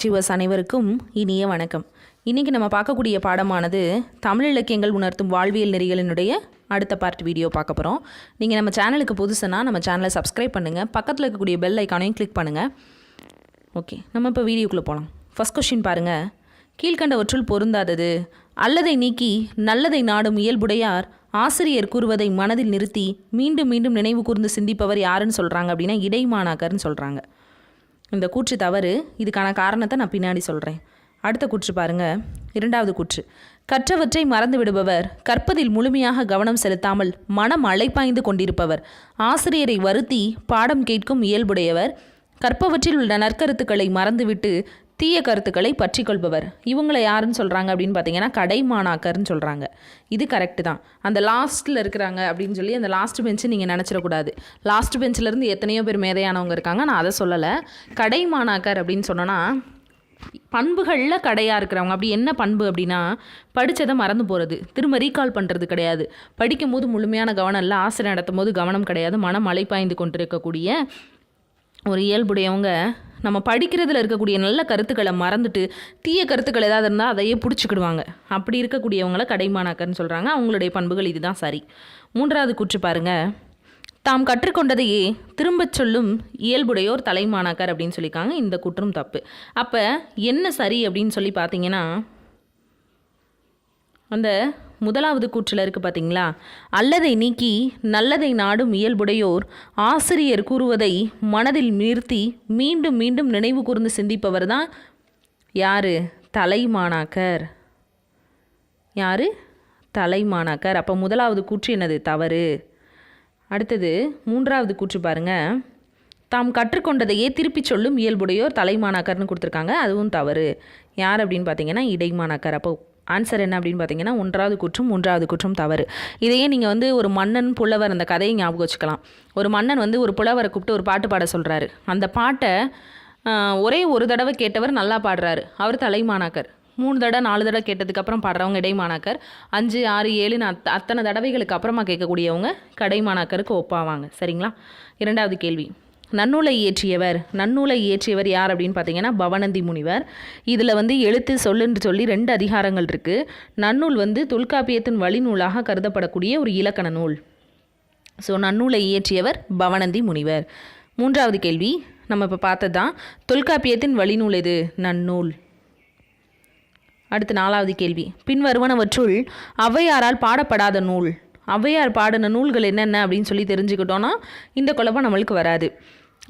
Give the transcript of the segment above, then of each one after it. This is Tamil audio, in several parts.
அச்சீவர்ஸ் அனைவருக்கும் இனிய வணக்கம். இன்றைக்கி நம்ம பார்க்கக்கூடிய பாடமானது தமிழ் இலக்கியங்கள் உணர்த்தும் வாழ்வியல் நெறிகளினுடைய அடுத்த பார்ட் வீடியோ பார்க்க போகிறோம். நீங்கள் நம்ம சேனலுக்கு புதுசுனா நம்ம சேனலை சப்ஸ்கிரைப் பண்ணுங்கள், பக்கத்தில் இருக்கக்கூடிய பெல் ஐக்கானையும் கிளிக் பண்ணுங்கள். ஓகே, நம்ம இப்போ வீடியோக்குள்ளே போகலாம். ஃபஸ்ட் கொஸ்டின் பாருங்கள். கீழ்கண்டவற்றுள் பொருந்தாதது அல்லதை நீக்கி நல்லதை நாடும் இயல்புடையார் ஆசிரியர் கூறுவதை மனதில் நிறுத்தி மீண்டும் மீண்டும் நினைவு கூர்ந்து சிந்திப்பவர் யாருன்னு சொல்கிறாங்க அப்படின்னா இடைமாணாக்கர்னு சொல்கிறாங்க. இந்த கூற்று தவறு. இதுக்கான காரணத்தை நான் பின்னாடி சொல்கிறேன். அடுத்த கூற்று பாருங்கள். இரண்டாவது கூற்று. கற்றவற்றை மறந்து விடுபவர், கற்பதில் முழுமையாக கவனம் செலுத்தாமல் மனம் அலைப்பாய்ந்து கொண்டிருப்பவர், ஆசிரியரை வருத்தி பாடம் கேட்கும் இயல்புடையவர், கற்பவற்றில் உள்ள நற்கருத்துக்களை மறந்துவிட்டு தீய கருத்துக்களை பற்றி கொள்பவர். இவங்களை யாருன்னு சொல்கிறாங்க அப்படின்னு பார்த்தீங்கன்னா கடைமாணாக்கர்னு சொல்கிறாங்க. இது கரெக்டு தான். அந்த லாஸ்ட்டில் இருக்கிறாங்க அப்படின்னு சொல்லி அந்த லாஸ்ட் பெஞ்சு நீங்கள் நினச்சிடக்கூடாது. லாஸ்ட் பெஞ்சிலேருந்து எத்தனையோ பேர் மேதையானவங்க இருக்காங்க, நான் அதை சொல்லலை. கடைமாணாக்கர் அப்படின்னு சொன்னோன்னா பண்புகளில் கடையாக இருக்கிறவங்க. அப்படி என்ன பண்பு அப்படின்னா படித்ததை மறந்து போகிறது, திரும்ப ரீகால் பண்ணுறது கிடையாது, படிக்கும் போது முழுமையான கவனம் இல்லை, ஆசிரியர் நடத்தும் போது கவனம் கிடையாது, மனம் அலைப்பாய்ந்து கொண்டிருக்கக்கூடிய ஒரு இயல்புடையவங்க நம்ம படிக்கிறதுல இருக்கக்கூடிய நல்ல கருத்துக்களை மறந்துட்டு தீய கருத்துக்கள் ஏதாவது இருந்தால் அதையே பிடிச்சிக்கிடுவாங்க. அப்படி இருக்கக்கூடியவங்கள கடைமாணாக்கர்னு சொல்கிறாங்க. அவங்களுடைய பண்புகள் இதுதான் சரி. மூன்றாவது கூற்று பாருங்கள். தாம் கற்றுக்கொண்டதையே திரும்பச் சொல்லும் இயல்புடையோர் தலைமாணாக்கர் அப்படின்னு சொல்லியிருக்காங்க. இந்த கூற்றும் தப்பு. அப்போ என்ன சரி அப்படின்னு சொல்லி பார்த்தீங்கன்னா அந்த முதலாவது கூற்றில் இருக்குது பார்த்தீங்களா, அல்லதை நீக்கி நல்லதை நாடும் இயல்புடையோர் ஆசிரியர் கூறுவதை மனதில் நிறுத்தி மீண்டும் மீண்டும் நினைவு கூர்ந்து சிந்திப்பவர் தான் யார்? தலைமாணாக்கர். யார்? தலைமாணாக்கர். அப்போ முதலாவது கூற்று என்னது? தவறு. அடுத்தது மூன்றாவது கூற்று பாருங்கள். தாம் கற்றுக்கொண்டதையே திருப்பி சொல்லும் இயல்புடையோர் தலைமாணாக்கர்னு கொடுத்துருக்காங்க. அதுவும் தவறு. யார் அப்படின்னு பார்த்தீங்கன்னா இடைமாணாக்கர். அப்போ ஆன்சர் என்ன அப்படின்னு பார்த்தீங்கன்னா ஒன்றாவது குற்றம், மூன்றாவது குற்றம் தவறு. இதையே நீங்கள் ஒரு மன்னன் புலவர் அந்த கதையை ஞாபகம் வச்சுக்கலாம். ஒரு மன்னன் ஒரு புலவரை கூப்பிட்டு ஒரு பாட்டு பாட சொல்கிறாரு. அந்த பாட்டை ஒரே ஒரு தடவை கேட்டவர் நல்லா பாடுறாரு, அவர் தலைமாணாக்கர். 3 தடவை 4 தடவை கேட்டதுக்கப்புறம் பாடுறவங்க இடைமாணாக்கர். 5, 6, 7 அத்தனை தடவைகளுக்கு அப்புறமா கேட்கக்கூடியவங்க கடைமாணாக்கருக்கு ஒப்பாவாங்க. சரிங்களா? இரண்டாவது கேள்வி. நன்னூலை இயற்றியவர் யார் அப்படின்னு பார்த்தீங்கன்னா பவணந்தி முனிவர். இதில் எழுத்து சொல்லுன்னு சொல்லி 2 அதிகாரங்கள் இருக்குது. நன்னூல் தொல்காப்பியத்தின் வழிநூலாக கருதப்படக்கூடிய ஒரு இலக்கண நூல். ஸோ நன்னூலை இயற்றியவர் பவணந்தி முனிவர். மூன்றாவது கேள்வி நம்ம இப்போ பார்த்தது தான். தொல்காப்பியத்தின் வழிநூல் எது? நன்னூல். அடுத்து நாலாவது கேள்வி. பின்வருவனவற்றுள் ஔவையாரால் பாடப்படாத நூல். ஔவையார் பாடின நூல்கள் என்னென்ன அப்படின்னு சொல்லி தெரிஞ்சுக்கிட்டோன்னா இந்த குழப்பம் நம்மளுக்கு வராது.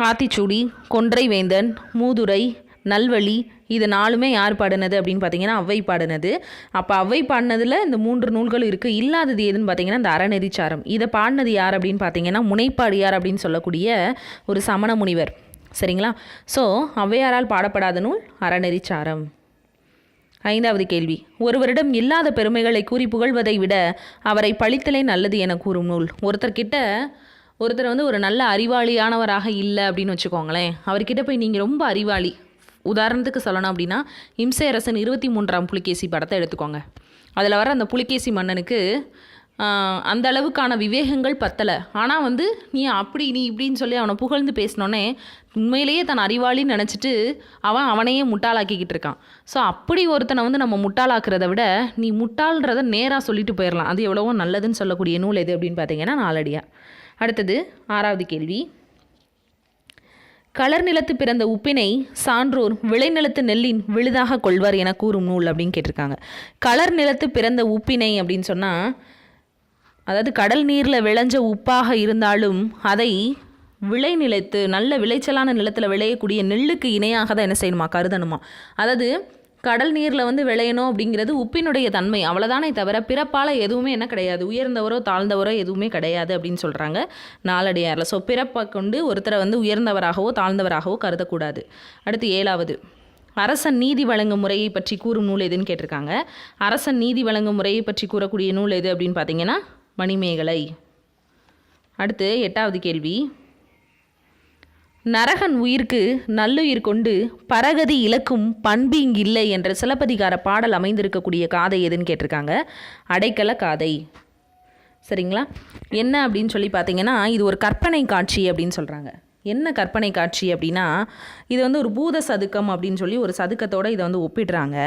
ஆத்திச்சூடி, கொன்றை வேந்தன், மூதுரை, நல்வழி, இது 4மே யார் பாடினது அப்படின்னு பார்த்தீங்கன்னா ஔவை பாடினது. அப்போ ஔவை பாடினதில் இந்த 3 நூல்களும் இருக்குது. இல்லாதது எதுன்னு பார்த்தீங்கன்னா இந்த அறநெறிச்சாரம். இதை பாடினது யார் அப்படின்னு பார்த்தீங்கன்னா முனைப்பாடியார் அப்படின்னு சொல்லக்கூடிய ஒரு சமண முனிவர். சரிங்களா? ஸோ ஔவையாரால் பாடப்படாத நூல் அறநெறிச்சாரம். ஐந்தாவது கேள்வி. ஒருவரிடம் இல்லாத பெருமைகளை கூறி புகழ்வதை விட அவரை பழித்தலே நல்லது என கூறும் நூல். ஒருத்தர் ஒரு நல்ல அறிவாளியானவராக இல்லை அப்படின்னு வச்சுக்கோங்களேன். அவர்கிட்ட போய் நீங்கள் ரொம்ப அறிவாளி, உதாரணத்துக்கு சொல்லணும் அப்படின்னா இம்சை அரசன் 23ஆம் புலிகேசி படத்தை எடுத்துக்கோங்க. அதில் வர அந்த புலிகேசி மன்னனுக்கு அந்த அளவுக்கான விவேகங்கள் பத்தலை. ஆனால் நீ இப்படின்னு சொல்லி அவனை புகழ்ந்து பேசினோன்னே உண்மையிலேயே தன் அறிவாளின்னு நினச்சிட்டு அவனையே முட்டாளாக்கிக்கிட்டு இருக்கான். ஸோ அப்படி ஒருத்தனை நம்ம முட்டாளாக்குறத விட நீ முட்டாள்ன்றதை நேராக சொல்லிட்டு போயிடலாம். அது எவ்வளவோ நல்லதுன்னு சொல்லக்கூடிய நூல் எது அப்படின்னு பார்த்தீங்கன்னா நாலடியார். அடுத்தது ஆறாவது கேள்வி. களர் நிலத்து பிறந்த உப்பினை சான்றோர் விளைநிலத்து நெல்லின் விழுதாக கொள்வார் என கூறும் நூல் அப்படின்னு கேட்டிருக்காங்க. களர் நிலத்து பிறந்த உப்பினை அப்படின்னு சொன்னால் அதாவது கடல் நீரில் விளைஞ்ச உப்பாக இருந்தாலும் அதை விளைநிலத்து நல்ல விளைச்சலான நிலத்தில் விளையக்கூடிய நெல்லுக்கு இணையாக தான் என்ன செய்யணுமா? கருதணுமா? அதாவது கடல் நீரில் விளையணும் அப்படிங்கிறது உப்பினுடைய தன்மை, அவ்வளோதானே தவிர பிறப்பால் எதுவுமே என்ன கிடையாது, உயர்ந்தவரோ தாழ்ந்தவரோ எதுவுமே கிடையாது அப்படின்னு சொல்கிறாங்க நாலடியாரில். ஸோ பிறப்பை கொண்டு ஒருத்தரை உயர்ந்தவராகவோ தாழ்ந்தவராகவோ கருதக்கூடாது. அடுத்து ஏழாவது. அரசன் நீதி வழங்கும் முறையை பற்றி கூறும் நூல் எதுன்னு கேட்டிருக்காங்க. அரசன் நீதி வழங்கும் முறையை பற்றி கூறக்கூடிய நூல் எது அப்படின்னு பார்த்தீங்கன்னா மணிமேகலை. அடுத்து எட்டாவது கேள்வி. நரகன் உயிர்க்கு நல்லுயிர் கொண்டு பரகதி இழக்கும் பண்பு இங்கில்லை என்ற சிலப்பதிகார பாடல் அமைந்திருக்கக்கூடிய காதை எதுன்னு கேட்டிருக்காங்க. அடைக்கல காதை. சரிங்களா? என்ன அப்படின்னு சொல்லி பார்த்தீங்கன்னா இது ஒரு கற்பனை காட்சி அப்படின்னு சொல்கிறாங்க. என்ன கற்பனை காட்சி அப்படின்னா, இது வந்து ஒரு பூத சதுக்கம் அப்படின்னு சொல்லி ஒரு சதுக்கத்தோடு இதை வந்து ஒப்பிடுறாங்க.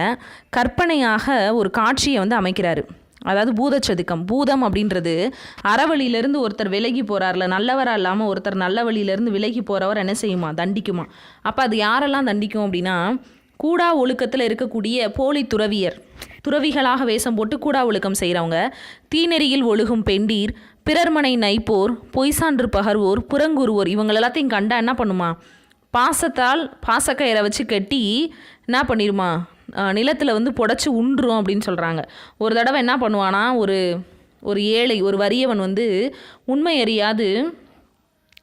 கற்பனையாக ஒரு காட்சியை வந்து அமைக்கிறாரு. அதாவது பூதச்சதுக்கம். பூதம் அப்படின்றது அறவழியிலேருந்து ஒருத்தர் விலகி போகிறார்ல, நல்லவராக இல்லாமல் ஒருத்தர் நல்ல வழியிலேருந்து விலகி போகிறவர் என்ன செய்யுமா, தண்டிக்குமா. அப்போ அது யாரெல்லாம் தண்டிக்கும் அப்படின்னா, கூடா ஒழுக்கத்தில் இருக்கக்கூடிய போலி துறவிகளாக வேஷம் போட்டு கூடா ஒழுக்கம் செய்கிறவங்க, தீநெறியில் ஒழுகும் பெண்டீர், பிறர்மனை நைப்போர், பொய் சான்று பகர்வோர், புறங்குருவோர், இவங்க எல்லாத்தையும் கண்டா என்ன பண்ணுமா, பாசக்கயிறை வச்சு கட்டி என்ன பண்ணிடுமா, நிலத்தில் வந்து புடைச்சி உண்டுரும் அப்படின்னு சொல்கிறாங்க. ஒரு தடவை என்ன பண்ணுவானா, ஒரு ஏழை, ஒரு வறியவன் வந்து உண்மை அறியாது,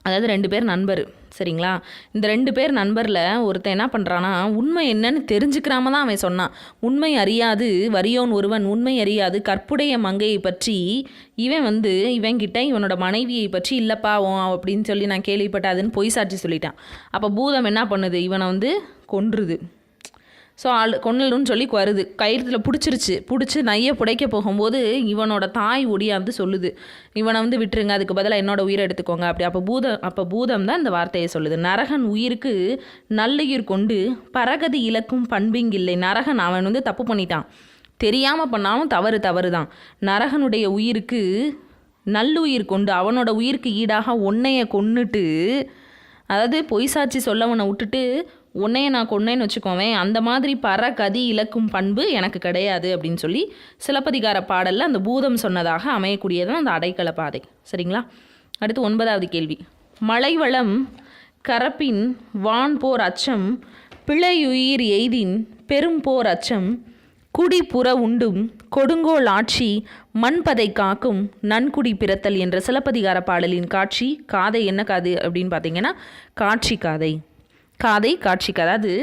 அதாவது 2 பேர் நண்பர் சரிங்களா, இந்த 2 பேர் நண்பரில் ஒருத்தன் என்ன பண்ணுறான்னா, உண்மை என்னன்னு தெரிஞ்சுக்கிறாம தான் அவன் சொன்னான். உண்மை அறியாது வறியோன் ஒருவன் உண்மை அறியாது கற்புடைய மங்கையை பற்றி இவன்கிட்ட இவனோட மனைவியை பற்றி இல்லைப்பா அப்படின்னு சொல்லி நான் கேள்விப்பட்டாதுன்னு பொய் சாட்சி சொல்லிட்டான். அப்போ பூதம் என்ன பண்ணுது, இவனை வந்து கொன்றுது. ஸோ கொன்னலுன்னு சொல்லி வருது, கயிறுத்தில் பிடிச்சி நையை புடைக்க போகும்போது இவனோட தாய் ஒடியாந்து சொல்லுது, இவனை வந்து விட்டுருங்க, அதுக்கு பதிலாக என்னோட உயிரை எடுத்துக்கோங்க அப்படி. அப்போ பூதம் தான் இந்த வார்த்தையை சொல்லுது. நரகன் உயிருக்கு நல்லுயிர் கொண்டு பரகதி இழக்கும் பண்பிங்கில்லை. நரகன் அவன் வந்து தப்பு பண்ணிட்டான், தெரியாமல் பண்ணாலும் தவறு தான். நரகனுடைய உயிருக்கு நல்லுயிர் கொண்டு, அவனோட உயிருக்கு ஈடாக உன்னைய கொன்னுட்டு, அதாவது பொய் சாட்சி சொல்லவனை விட்டுட்டு உன்னைய நான் கொன்னேன்னு வச்சுக்கோவேன், அந்த மாதிரி பரகதி இழக்கும் பண்பு எனக்கு கிடையாது அப்படின்னு சொல்லி சிலப்பதிகார பாடலில் அந்த பூதம் சொன்னதாக அமையக்கூடியதான் அந்த அடைக்கல பாதை. சரிங்களா. அடுத்து 9வது கேள்வி. மலைவளம் கரப்பின் வான் போர் அச்சம், பிழையுயிர் எய்தின் பெரும் போர் அச்சம், குடிப்புற உண்டும் கொடுங்கோல் ஆட்சி, மண்பதை காக்கும் நன்குடி பிறத்தல் என்ற சிலப்பதிகார பாடலின் காதை என்ன காது அப்படின்னு பார்த்தீங்கன்னா, காட்சி காதை. காட்சி கதை. அது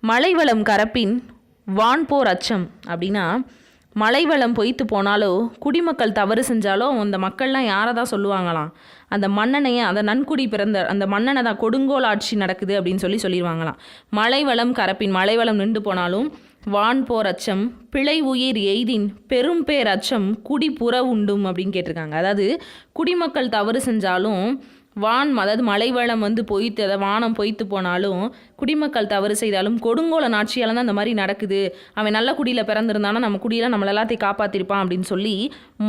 மலைவளம் கரப்பின் வான்போர் அச்சம் அப்படின்னா, மலைவளம் பொய்த்து போனாலோ குடிமக்கள் தவறு செஞ்சாலோ அந்த மக்கள்லாம் யாரை தான் சொல்லுவாங்களாம், அந்த மன்னனையை, அந்த நன்குடி பிறந்த அந்த மன்னனை தான், கொடுங்கோல் ஆட்சி நடக்குது அப்படின்னு சொல்லிடுவாங்களாம். மலைவளம் கரப்பின், மலைவளம் நின்று போனாலும் வான்போர் அச்சம், பிழை உயிர் எய்தின் பெரும் பேர் அச்சம், குடிப்புற உண்டும் அப்படின்னு கேட்டிருக்காங்க. அதாவது குடிமக்கள் தவறு செஞ்சாலும் அதாவது மலைவளம் வந்து பொய்த்து, அதை வானம் பொய்த்து போனாலும் குடிமக்கள் தவறு செய்தாலும் கொடுங்கோல ஆட்சியால் தான் அந்த மாதிரி நடக்குது, அவன் நல்ல குடியில் பிறந்திருந்தானா நம்ம குடியில் நம்மள எல்லாத்தையும் காப்பாற்றிருப்பான் அப்படின்னு சொல்லி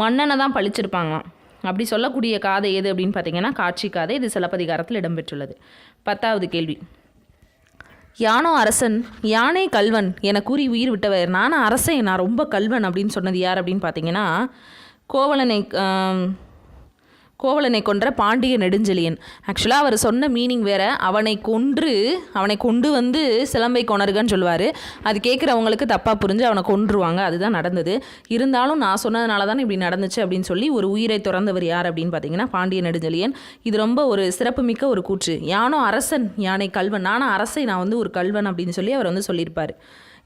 மன்னனை தான் பழிச்சிருப்பாங்களாம். அப்படி சொல்லக்கூடிய காதை எது அப்படின்னு பார்த்தீங்கன்னா, காட்சி காதை. இது சிலப்பதிகாரத்தில் இடம்பெற்றுள்ளது. 10வது கேள்வி. யானோ அரசன் யானே கல்வன் என கூறி உயிர் விட்டவர். நானும் அரசன், நான் ரொம்ப கல்வன் அப்படின்னு சொன்னது யார் அப்படின்னு பார்த்தீங்கன்னா, கோவலனை கொன்ற பாண்டிய நெடுஞ்செழியன். ஆக்சுவலாக அவர் சொன்ன மீனிங் வேறு. அவனை கொண்டு வந்து சிலம்பை கொணருகன்னு சொல்லுவார். அது கேட்குறவங்களுக்கு தப்பாக புரிஞ்சு அவனை கொன்றுவாங்க. அதுதான் நடந்தது. இருந்தாலும் நான் சொன்னதுனால தான் இப்படி நடந்துச்சு அப்படின்னு சொல்லி ஒரு உயிரை துறந்தவர் யார் அப்படின்னு பார்த்தீங்கன்னா, பாண்டிய நெடுஞ்செழியன். இது ரொம்ப ஒரு சிறப்புமிக்க ஒரு கூற்று. யானோ அரசன் யானை கல்வன், நானும் அரசை, நான் வந்து ஒரு கல்வன் அப்படின்னு சொல்லி அவர் வந்து சொல்லியிருப்பார்.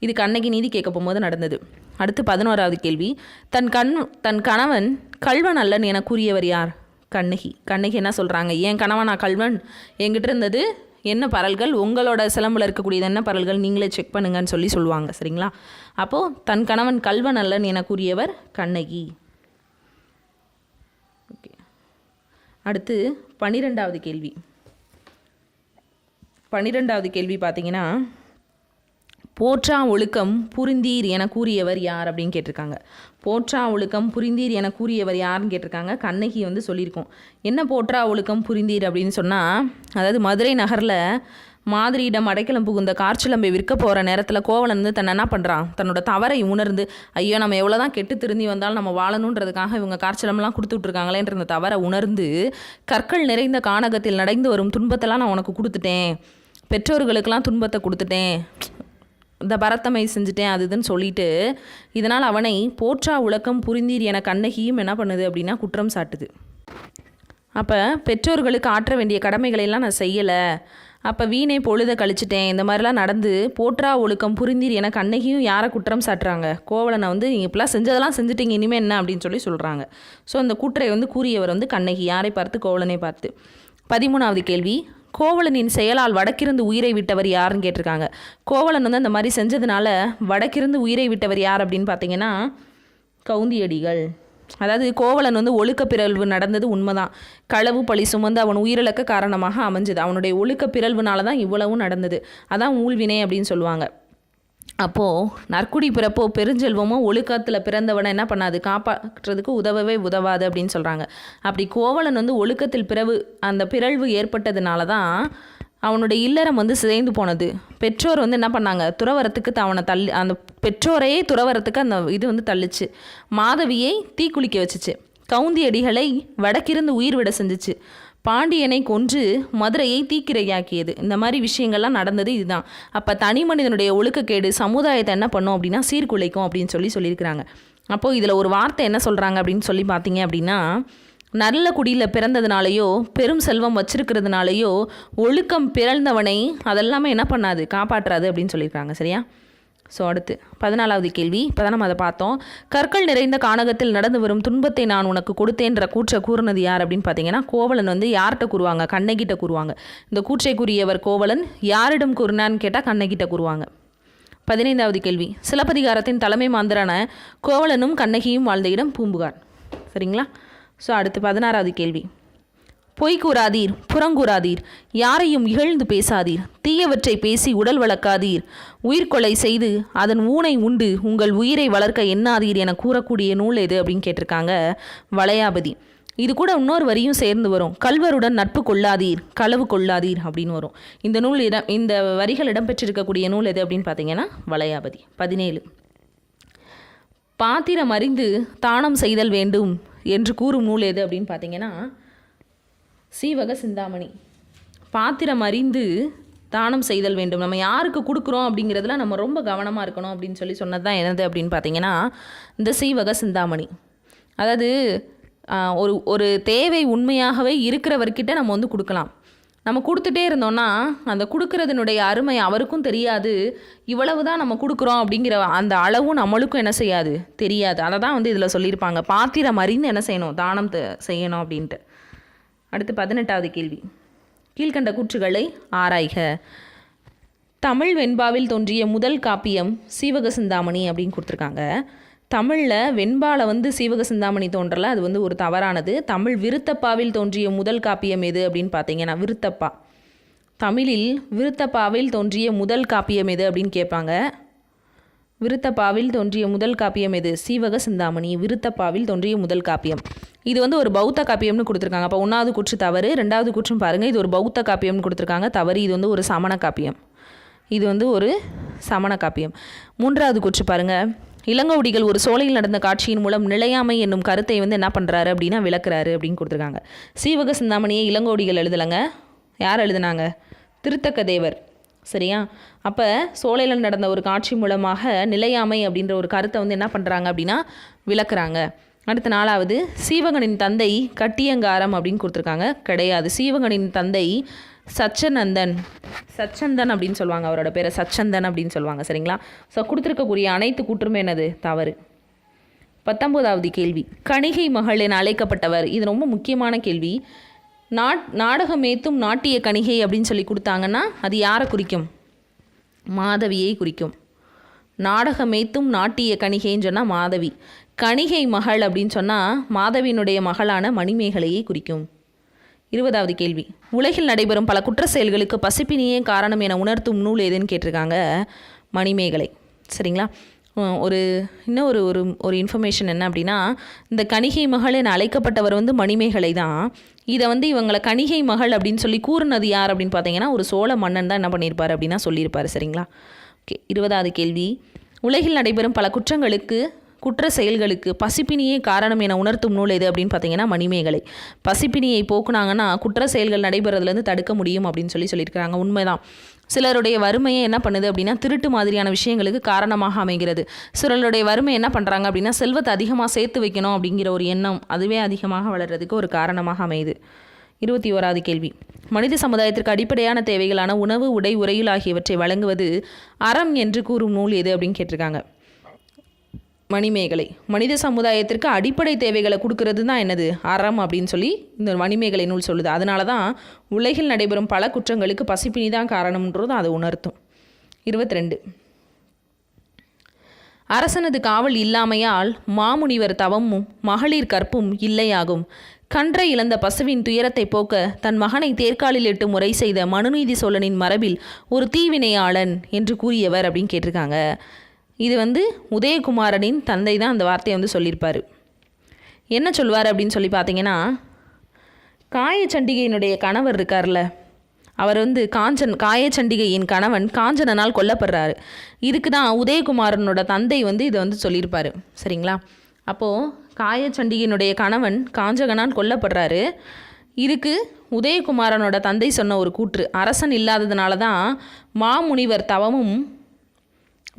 இது கண்ணகி நீதி கேட்க போகும்போது நடந்தது. அடுத்து 11வது கேள்வி. தன் கணவன் கல்வன் அல்லன் என கூறியவர் யார்? கண்ணகி என்ன சொல்கிறாங்க, என் கணவனா கல்வன், என்கிட்ட இருந்தது என்ன பரல்கள், உங்களோட சிலம்பில் இருக்கக்கூடியது என்ன பரல்கள், நீங்களே செக் பண்ணுங்கன்னு சொல்லுவாங்க. சரிங்களா. அப்போது தன் கணவன் கல்வன் அல்லன் என கூறியவர் கண்ணகி. ஓகே. அடுத்து 12வது கேள்வி. 12வது கேள்வி பார்த்தீங்கன்னா, போற்றா ஒழுக்கம் புரிந்தீர் என கூறியவர் யார் அப்படின்னு கேட்டிருக்காங்க. போற்றா ஒழுக்கம் புரிந்தீர் என கூறியவர் யாருன்னு கேட்டிருக்காங்க. கண்ணகி வந்து சொல்லியிருக்கோம். என்ன போற்றா ஒழுக்கம் புரிந்தீர் அப்படின்னு சொன்னால், அதாவது மதுரை நகரில் மாதிரியிடம் அடைக்கலம் புகுந்த காற்சிலம்பை விற்க போகிற நேரத்தில் கோவலன் வந்து தன்னை என்ன பண்ணுறான், தன்னோட தவறை உணர்ந்து, ஐயோ நம்ம எவ்வளோ தான் கெட்டு திருந்தி வந்தாலும் நம்ம வாழணுன்றதுக்காக இவங்க காற்சிலம்பெல்லாம் கொடுத்து விட்ருக்காங்களேன்ற இந்த தவறை உணர்ந்து, கற்கள் நிறைந்த கானகத்தில் நடந்து வரும் துன்பத்தெல்லாம் நான் உனக்கு கொடுத்துட்டேன், பெற்றோர்களுக்கெல்லாம் துன்பத்தை கொடுத்துட்டேன், இந்த பரத்தமை செஞ்சுட்டேன், அதுன்னு சொல்லிட்டு இதனால் அவனை போற்றா ஒழுக்கம் புரிந்தீர் என கண்ணகியும் என்ன பண்ணுது அப்படின்னா குற்றம் சாட்டுது. அப்போ பெற்றோர்களுக்கு ஆற்ற வேண்டிய கடமைகளெல்லாம் நான் செய்யலை, அப்போ வீணை பொழுதை கழிச்சிட்டேன், இந்த மாதிரிலாம் நடந்து போற்றா ஒழுக்கம் புரிந்தீர் என கண்ணகியும் யாரை குற்றம் சாட்டுறாங்க, கோவலனை வந்து நீங்கள் இப்பெல்லாம் செஞ்சதெல்லாம் செஞ்சுட்டீங்க, இனிமேல் என்ன அப்படின்னு சொல்கிறாங்க. ஸோ அந்த கூற்றை வந்து கூறியவர் வந்து கண்ணகி. யாரை பார்த்து? கோவலனை பார்த்து. 13வது கேள்வி. கோவலனின் செயலால் வடக்கிருந்து உயிரை விட்டவர் யாருன்னு கேட்டிருக்காங்க. கோவலன் வந்து அந்த மாதிரி செஞ்சதுனால வடக்கிருந்து உயிரை விட்டவர் யார் அப்படின்னு பார்த்தீங்கன்னா கவுந்தியடிகள். அதாவது கோவலன் வந்து ஒழுக்க பிறழ்வு நடந்தது உண்மைதான். களவு பழி சுமந்து அவன் உயிரிழக்க காரணமாக அமைஞ்சது. அவனுடைய ஒழுக்க பிறழ்வுனால தான் இவ்வளவும் நடந்தது. அதான் ஊழ்வினை அப்படின்னு சொல்லுவாங்க. அப்போது நற்குடி பிறப்போ பெருஞ்செல்வமோ ஒழுக்கத்தில் பிறந்தவனை என்ன பண்ணாது, காப்பாற்றுறதுக்கு உதவவே உதவாது அப்படின்னு சொல்கிறாங்க. அப்படி கோவலன் வந்து ஒழுக்கத்தில் அந்த பிறழ்வு ஏற்பட்டதுனால தான் அவனுடைய இல்லறம் வந்து சிதைந்து போனது. பெற்றோர் வந்து என்ன பண்ணாங்க, துறவரத்துக்கு அவனை அந்த பெற்றோரையே துறவரத்துக்கு அந்த இது வந்து தள்ளிச்சு. மாதவியை தீக்குளிக்க வச்சுச்சு. கவுந்தியடிகளை வடக்கிருந்து உயிர் விட செஞ்சிச்சு. பாண்டியனை கொன்று மதுரையை தீக்கிரையாக்கியது. இந்த மாதிரி விஷயங்கள்லாம் நடந்தது இதுதான். அப்போ தனி மனிதனுடைய ஒழுக்கக்கேடு சமுதாயத்தை என்ன பண்ணும் அப்படின்னா சீர்குலைக்கும் அப்படின்னு சொல்லியிருக்கிறாங்க. அப்போது இதில் ஒரு வார்த்தை என்ன சொல்கிறாங்க அப்படின்னு சொல்லி பார்த்தீங்க அப்படின்னா, நல்ல குடியில் பிறந்ததுனாலையோ பெரும் செல்வம் வச்சிருக்கிறதுனாலையோ ஒழுக்கம் பிறந்தவனை அதெல்லாமே என்ன பண்ணாது, காப்பாற்றாது அப்படின்னு சொல்லியிருக்காங்க. சரியா? ஸோ அடுத்து 14வது கேள்வி. இப்போ தான் நம்ம அதை பார்த்தோம். கற்கள் நிறைந்த கானகத்தில் நடந்து வரும் துன்பத்தை நான் உனக்கு கொடுத்தேன்ற கூற்றை கூறினது யார் அப்படின்னு பார்த்தீங்கன்னா, கோவலன் வந்து யார்கிட்ட கூறுவாங்க, கண்ணகிட்ட கூறுவாங்க. இந்த கூற்றை கூறியவர் கோவலன். யாரிடம் கூறினான்னு கேட்டால் கண்ணகிட்ட கூறுவாங்க. 15வது கேள்வி. சிலப்பதிகாரத்தின் தலைமை மாந்தரான கோவலனும் கண்ணகியும் வாழ்ந்த இடம் பூம்புகார். சரிங்களா? ஸோ அடுத்து 16வது கேள்வி. பொய் கூறாதீர், புறங்கூறாதீர், யாரையும் இகழ்ந்து பேசாதீர், தீயவற்றை பேசி உடல் வளர்க்காதீர், உயிர்கொலை செய்து அதன் ஊனை உண்டு உங்கள் உயிரை வளர்க்க எண்ணாதீர் என கூறக்கூடிய நூல் எது அப்படின்னு கேட்டிருக்காங்க. வளையாபதி. இது கூட இன்னொரு வரியும் சேர்ந்து வரும். கல்வருடன் நட்பு கொள்ளாதீர், களவு கொள்ளாதீர் அப்படின்னு வரும். இந்த வரிகள் இடம்பெற்றிருக்கக்கூடிய நூல் எது அப்படின்னு பார்த்தீங்கன்னா வளையாபதி. 17. பாத்திரம் அறிந்து தானம் செய்தல் வேண்டும் என்று கூறும் நூல் எது அப்படின்னு பார்த்தீங்கன்னா சீவக சிந்தாமணி. பாத்திரம் அறிந்து தானம் செய்தல் வேண்டும். நம்ம யாருக்கு கொடுக்குறோம் அப்படிங்கிறதுல நம்ம ரொம்ப கவனமாக இருக்கணும் அப்படின்னு சொன்னது தான் என்னது அப்படின்னு பார்த்தீங்கன்னா இந்த சீவக சிந்தாமணி. அதாவது ஒரு தேவை உண்மையாகவே இருக்கிறவர்கிட்ட நம்ம வந்து கொடுக்கலாம். நம்ம கொடுத்துட்டே இருந்தோம்னா அந்த கொடுக்கறதுனுடைய அருமை அவருக்கும் தெரியாது. இவ்வளவு தான் நம்ம கொடுக்குறோம் அப்படிங்கிற அந்த அளவும் நம்மளுக்கும் என்ன செய்யாது, தெரியாது. அதை தான் வந்து இதில் சொல்லியிருப்பாங்க. பாத்திரம் அறிந்து என்ன செய்யணும், தானம் செய்யணும் அப்படின்ட்டு. அடுத்து 18வது கேள்வி. கீழ்கண்ட கூற்றுகளை ஆராய்க. தமிழ் வெண்பாவில் தோன்றிய முதல் காப்பியம் சீவக சிந்தாமணி அப்படின்னு கொடுத்துருக்காங்க. தமிழில் வெண்பாவில் வந்து சீவக சிந்தாமணி தோன்றலை, அது வந்து ஒரு தவறானது. தமிழ் விருத்தப்பாவில் தோன்றிய முதல் காப்பியம் எது அப்படின்னு பார்த்தீங்கன்னா விருத்தப்பா. தமிழில் விருத்தப்பாவில் தோன்றிய முதல் காப்பியம் எது அப்படின்னு கேட்பாங்க. விருத்தப்பாவில் தோன்றிய முதல் காப்பியம் எது? சீவக சிந்தாமணி. விருத்தப்பாவில் தோன்றிய முதல் காப்பியம். இது வந்து ஒரு பௌத்த காப்பியம்னு கொடுத்துருக்காங்க. அப்போ 1வது கூற்று தவறு. 2வது கூற்றும் பாருங்கள், இது ஒரு பௌத்த காப்பியம்னு கொடுத்துருக்காங்க, தவறு. இது வந்து ஒரு சமண காப்பியம். இது வந்து ஒரு சமண காப்பியம். 3வது கூற்று பாருங்கள், இளங்கோவடிகள் ஒரு சோலையில் நடந்த காட்சியின் மூலம் நிலையாமை என்னும் கருத்தை வந்து என்ன பண்ணுறாரு அப்படின்னா விளக்குறாரு அப்படின்னு கொடுத்துருக்காங்க. சீவக சிந்தாமணியை இளங்கோவடிகள் எழுதலைங்க. யார் எழுதுனாங்க? திருத்தக்க தேவர். சரியா? அப்போ சோலையில் நடந்த ஒரு காட்சி மூலமாக நிலையாமை அப்படின்ற ஒரு கருத்தை வந்து என்ன பண்ணுறாங்க அப்படின்னா விளக்குறாங்க. அடுத்த 4வது, சீவகனின் தந்தை கட்டியங்காரம் அப்படின்னு கொடுத்துருக்காங்க. கிடையாது. சீவகனின் தந்தை சச்சந்தன் அப்படின்னு சொல்லுவாங்க. அவரோட பேரை சச்சந்தன் அப்படின்னு சொல்லுவாங்க. சரிங்களா? ஸோ கொடுத்துருக்கக்கூடிய அனைத்து கூற்றுமே என்னது? தவறு. 19வது கேள்வி. கணிகை மகள் என அழைக்கப்பட்டவர். இது ரொம்ப முக்கியமான கேள்வி. நாடகமேத்தும் நாட்டிய கணிகை அப்படின்னு சொல்லி கொடுத்தாங்கன்னா அது யாரை குறிக்கும்? மாதவியை குறிக்கும். நாடகமேத்தும் நாட்டிய கணிகைன்னு சொன்னால் மாதவி. கணிகை மகள் அப்படின்னு சொன்னால் மாதவியினுடைய மகளான மணிமேகலையை குறிக்கும். 20வது கேள்வி. உலகில் நடைபெறும் பல குற்ற செயல்களுக்கு பசிப்பினியே காரணம் என உணர்த்தும் நூல் எதுன்னு கேட்டிருக்காங்க. மணிமேகலை. சரிங்களா? இன்னும் ஒரு இன்ஃபர்மேஷன் என்ன அப்படின்னா, இந்த கணிகை மகள் என அழைக்கப்பட்டவர் வந்து மணிமேகலை தான். இதை வந்து இவங்களை கணிகை மகள் அப்படின்னு சொல்லி கூறுனது யார் அப்படின்னு பார்த்தீங்கன்னா ஒரு சோழ மன்னன் தான் என்ன பண்ணியிருப்பார் அப்படின்னா சொல்லியிருப்பார். சரிங்களா? ஓகே. 20வது கேள்வி. உலகில் நடைபெறும் பல குற்ற செயல்களுக்கு பசிப்பினியே காரணம் என உணர்த்தும் நூல் எது அப்படின்னு பார்த்தீங்கன்னா மணிமேகலை. பசிப்பினியை போக்குனாங்கன்னா குற்ற செயல்கள் நடைபெறதுலேருந்து தடுக்க முடியும் அப்படின்னு சொல்லியிருக்கிறாங்க. உண்மைதான். சிலருடைய வறுமையை என்ன பண்ணுது அப்படின்னா திருட்டு மாதிரியான விஷயங்களுக்கு காரணமாக அமைகிறது. சிலருடைய வறுமை என்ன பண்ணுறாங்க அப்படின்னா செல்வத்தை அதிகமாக சேர்த்து வைக்கணும் அப்படிங்கிற ஒரு எண்ணம் அதுவே அதிகமாக வளர்கிறதுக்கு ஒரு காரணமாக அமையுது. 21வது கேள்வி. மனித சமுதாயத்திற்கு அடிப்படையான தேவைகளான உணவு, உடை, உறையுள் ஆகியவற்றை வழங்குவது அறம் என்று கூறும் நூல் எது அப்படின்னு கேட்டிருக்காங்க. மணிமேகலை. மனித சமுதாயத்திற்கு அடிப்படை தேவைகளை கொடுக்கறது தான் என்னது? அறம் அப்படின்னு சொல்லி இந்த மணிமேகலை நூல் சொல்லுது. அதனால தான் உலகில் நடைபெறும் பல குற்றங்களுக்கு பசிப்பினி தான் காரணம்ன்றதும் அதை உணர்த்தும். 22. அரசனது காவல் இல்லாமையால் மாமுனிவர் தவமும் மகளிர் கற்பும் இல்லையாகும். கன்றை இழந்த பசுவின் துயரத்தை போக்க தன் மகனை தேர்காலில் இட்டு முறை செய்த மனுநீதி சோழனின் மரபில் ஒரு தீவினையாளன் என்று கூறியவர் அப்படின்னு கேட்டிருக்காங்க. இது உதயகுமாரனின் தந்தை தான் அந்த வார்த்தையை சொல்லியிருப்பார். என்ன சொல்வார் அப்படின்னு சொல்லி பார்த்தீங்கன்னா, காயச்சண்டிகையினுடைய கணவர் இருக்கார்ல, அவர் காயச்சண்டிகையின் கணவன் காஞ்சனால் கொல்லப்படுறாரு. இதுக்கு தான் உதயகுமாரனோட தந்தை இதை சொல்லியிருப்பார். சரிங்களா? அப்போது காயச்சண்டிகையினுடைய கணவன் காஞ்சகனால் கொல்லப்படுறாரு. இதுக்கு உதயகுமாரனோட தந்தை சொன்ன ஒரு கூற்று, அரசன் இல்லாததுனால தான் மாமுனிவர் தவமும்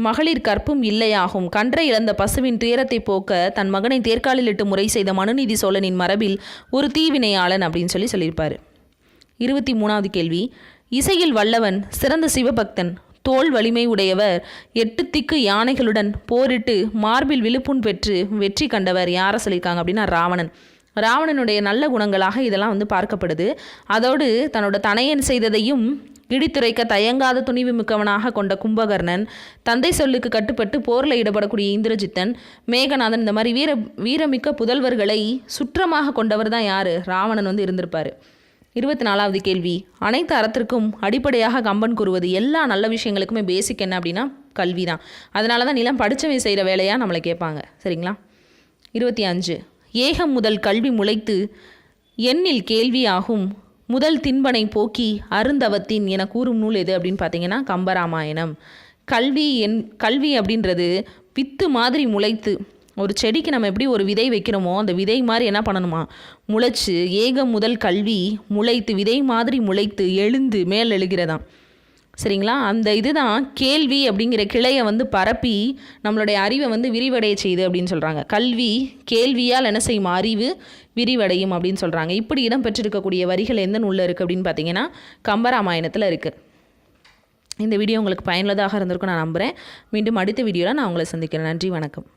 மகளிர் கற்பும் இல்லையாகும். கன்றை இழந்த பசுவின் துயரத்தை போக்க தன் மகனை தேர்காலில் இட்டு முறை செய்த மனுநீதி சோழனின் மரபில் ஒரு தீவினையாளன் அப்படின்னு சொல்லியிருப்பார். 23வது கேள்வி. இசையில் வல்லவன், சிறந்த சிவபக்தன், தோல் வலிமை உடையவர், 8 திக்கு யானைகளுடன் போரிட்டு மார்பில் விழுப்புண் பெற்று வெற்றி கண்டவர் யாரை சொல்லியிருக்காங்க அப்படின்னா ராவணன். ராவணனுடைய நல்ல குணங்களாக இதெல்லாம் பார்க்கப்படுது. அதோடு தன்னோட தனையன் செய்ததையும் இடித்துரைக்க தயங்காத துணிவு மிக்கவனாக கொண்ட கும்பகர்ணன், தந்தை சொல்லுக்கு கட்டுப்பட்டு போரில் ஈடுபடக்கூடிய இந்திரஜித்தன், மேகநாதன், இந்த மாதிரி வீரமிக்க புதல்வர்களை சுற்றமாக கொண்டவர் தான் யார்? ராவணன் இருந்திருப்பார். 24வது கேள்வி. அனைத்து அறத்திற்கும் அடிப்படையாக கம்பன் கூறுவது, எல்லா நல்ல விஷயங்களுக்குமே பேசிக் என்ன அப்படின்னா கல்வி தான். அதனால தான் நிலம் படித்தவன் செய்கிற வேலையாக நம்மளை கேட்பாங்க. சரிங்களா? 25. ஏகம் முதல் கல்வி முளைத்து எண்ணில் கேள்வி ஆகும், முதல் தின்பனை போக்கி அருந்தவத்தின் என கூறும் நூல் எது அப்படின்னு பார்த்தீங்கன்னா கம்பராமாயணம். கல்வி அப்படின்றது வித்து மாதிரி முளைத்து, ஒரு செடிக்கு நம்ம எப்படி ஒரு விதை வைக்கிறோமோ அந்த விதை மாதிரி என்ன பண்ணணுமா, முளைச்சு, ஏகம் முதல் கல்வி முளைத்து, விதை மாதிரி முளைத்து எழுந்து மேல் எழுகிறதாம். சரிங்களா? அந்த இதுதான் கேள்வி அப்படிங்கிற கிளையை பரப்பி நம்மளுடைய அறிவை விரிவடைய செய்யுது அப்படின்னு சொல்கிறாங்க. கல்வி கேள்வியால் என்ன செய்யும், அறிவு விரிவடையும் அப்படின்னு சொல்கிறாங்க. இப்படி இடம் பெற்றிருக்கக்கூடிய வரிகள் எந்த நூலில் இருக்குது அப்படின்னு பார்த்தீங்கன்னா கம்பராமாயணத்தில் இருக்குது. இந்த வீடியோ உங்களுக்கு பயனுள்ளதாக இருந்திருக்கும் நான் நம்புகிறேன். மீண்டும் அடுத்த வீடியோவில் நான் உங்களை சந்திக்கிறேன். நன்றி, வணக்கம்.